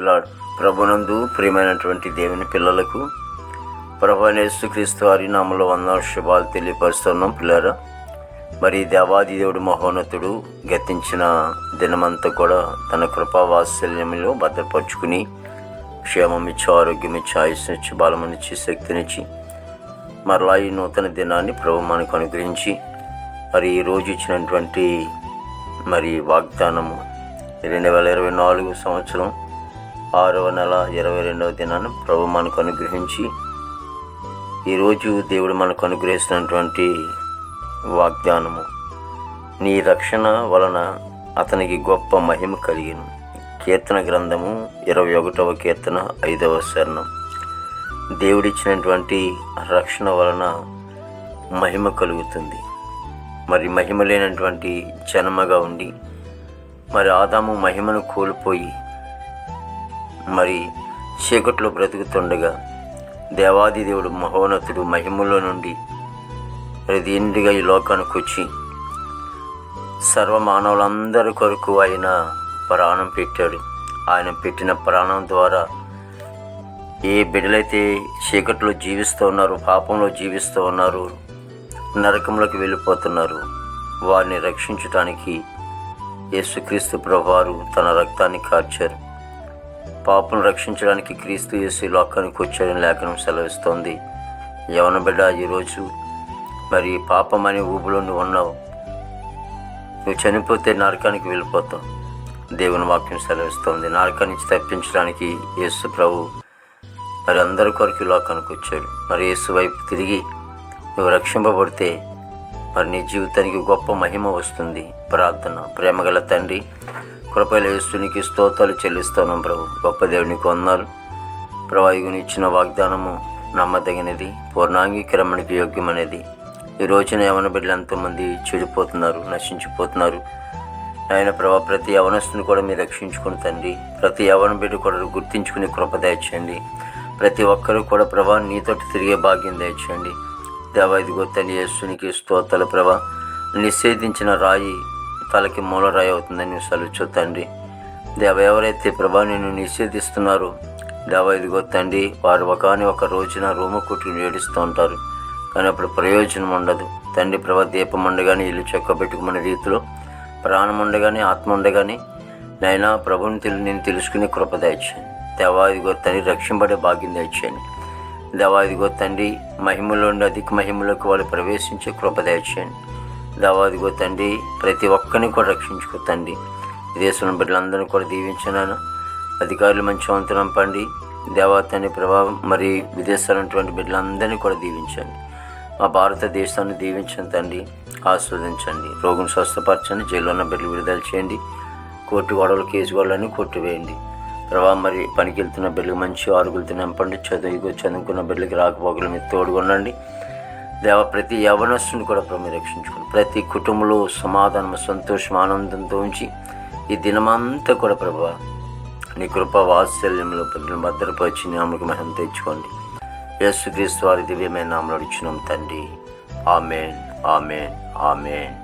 Lord. ప్రభునందు ప్రియమైనటువంటి దేవుని పిల్లలకు ప్రభువైన యేసుక్రీస్తు వారి నామములో వందనాలు శుభాలు తెలియపరుస్తున్నాం. పిల్లరా, మరి దేవాది దేవుడు మహోన్నతుడు గతించిన దినమంతా కూడా తన కృపా వాత్సల్యంలో భద్రపరుచుకుని క్షేమం ఇచ్చి, ఆరోగ్యం ఇచ్చి, ఆయుష్నిచ్చి, బలమునిచ్చి, శక్తినిచ్చి మరలా ఈ నూతన దినాన్ని ప్రభు మనకు అనుగ్రహించి మరి ఈరోజు ఇచ్చినటువంటి మరి వాగ్దానము 2024 సంవత్సరం 6వ నెల 22వ దినాన్ని ప్రభు మనకు అనుగ్రహించి ఈరోజు దేవుడు మనకు అనుగ్రహిస్తున్నటువంటి వాగ్దానము, నీ రక్షణ వలన అతనికి గొప్ప మహిమ కలిగిను. కీర్తన గ్రంథము 21వ కీర్తన 5వ శరణం. దేవుడిచ్చినటువంటి రక్షణ వలన మహిమ కలుగుతుంది. మరి మహిమ లేనటువంటి జన్మగా ఉండి మరి ఆదాము మహిమను కోల్పోయి మరి చీకట్లో బ్రతుకుతుండగా దేవాది దేవుడు మహోన్నతుడు మహిమలో నుండి దీనిగా ఈ లోకానికి వచ్చి సర్వమానవులందరి కొరకు ఆయన ప్రాణం పెట్టాడు. ఆయన పెట్టిన ప్రాణం ద్వారా ఏ బిడ్డలైతే చీకట్లో జీవిస్తూ ఉన్నారు, పాపంలో జీవిస్తూ ఉన్నారు, నరకంలోకి వెళ్ళిపోతున్నారు, వారిని రక్షించటానికి యేసుక్రీస్తు ప్రభువారు తన రక్తాన్ని కార్చారు. పాపను రక్షించడానికి క్రీస్తు యేసు లోకానికి వచ్చాడని లేఖనం సెలవిస్తోంది. యవన బిడ్డ, ఈరోజు మరి పాపం అనే ఊబిలో నువ్వు ఉన్నావు. నువ్వు చనిపోతే నరకానికి వెళ్ళిపోతావు. దేవుని వాక్యం సెలవిస్తోంది. నరకాన్ని నుంచి తప్పించడానికి యేసు ప్రభు మరి అందరి కొరకు లోకానికి వచ్చాడు. మరి యేసు వైపు తిరిగి నువ్వు రక్షింపబడితే మరి నీ జీవితానికి గొప్ప మహిమ వస్తుంది. ప్రార్థన. ప్రేమగల తండ్రి, కృపల యేసునికి స్తోత్రాలు చెల్లిస్తున్నాం ప్రభు. గొప్ప దేవునికి వందనాలు ప్రభావిగుని ఇచ్చిన వాగ్దానము నమ్మదగినది, పూర్ణాంగీకరణకి యోగ్యమనేది. ఈ రోజున యవన బిడ్డలు ఎంతోమంది చెడిపోతున్నారు, నశించిపోతున్నారు. ఆయన ప్రభా, ప్రతి యవనస్తుని కూడా మీరు రక్షించుకుని తండ్రి, ప్రతి యవన బిడ్డ కూడా గుర్తించుకుని కృప దయచేయండి. ప్రతి ఒక్కరూ కూడా ప్రభా నీతోటి తిరిగే భాగ్యం దయచేయండి. దేవా, ఇదిగో తండ్రి యేసునికి స్తోత్రాలు ప్రభా. నిషేధించిన రాయి తలకి మూలరాయి అవుతుందని నువ్వు సెలవు తండ్రి. దేవ, ఎవరైతే ప్రభా నిన్ను నిషేధిస్తున్నారో దేవా, ఇదిగో తండ్రి, వారు ఒక రోజున రూమ కుట్టుకుని ఏడుస్తూ ఉంటారు, కానీ అప్పుడు ప్రయోజనం ఉండదు తండ్రి. ప్రభా, దీపం ఉండగానే ఇల్లు చెక్కబెట్టుకున్న రీతిలో ప్రాణం ఉండగానే ఆత్మ ఉండగానే నైనా ప్రభుని నేను తెలుసుకునే కృప దయచేయండి. దేవా, ఇదిగో తండ్రి, రక్షింపడే భాగ్యం దయచేయండి. దేవా, ఇదిగో తండ్రి, మహిమలో ఉండి అధిక మహిమలోకి వాళ్ళు ప్రవేశించే కృప దయచేయండి. దేవా, ఇదిగో తండ్రి, ప్రతి ఒక్కరిని కూడా రక్షించుకో తండ్రి. విదేశంలో బిడ్డలందరినీ కూడా దీవించినాను. అధికారులు మంచి వంతులు పండి దేవా తండ్రి ప్రభావం మరి విదేశాలు ఉన్నటువంటి బిడ్డలందరినీ కూడా దీవించండి. మా భారతదేశాన్ని దీవించండి తండ్రి, ఆస్వాదించండి. రోగును స్వస్థపరచండి. జైల్లో ఉన్న బిడ్డలు విడుదల చేయండి. కోర్టు గొడవలు, కేసు గొడవలన్నీ కొట్టివేయండి ప్రభావం. మరి పనికి వెళ్తున్న బిడ్డలకు మంచి ఆరుగులతో నింపండి. చదువుకున్న బిడ్డలకి రాకపోకలు మీరు తోడుగొనండి. దేవ, ప్రతి యవనస్తుని కూడా ప్రభు మీరు రక్షించుకోండి. ప్రతి కుటుంబంలో సమాధానం, సంతోషం, ఆనందంతో ఉంచి ఈ దినమంతా కూడా ప్రభు నీ కృప వాత్సల్యంలో బిడ్డలను భద్రపరిచి నామకు మహిమ తెచ్చుకోండి. యేసుక్రీస్తు వారి దివ్యమైన నామములో అడుగుచున్నాం తండ్రి. ఆమేన్, ఆమేన్, ఆమేన్.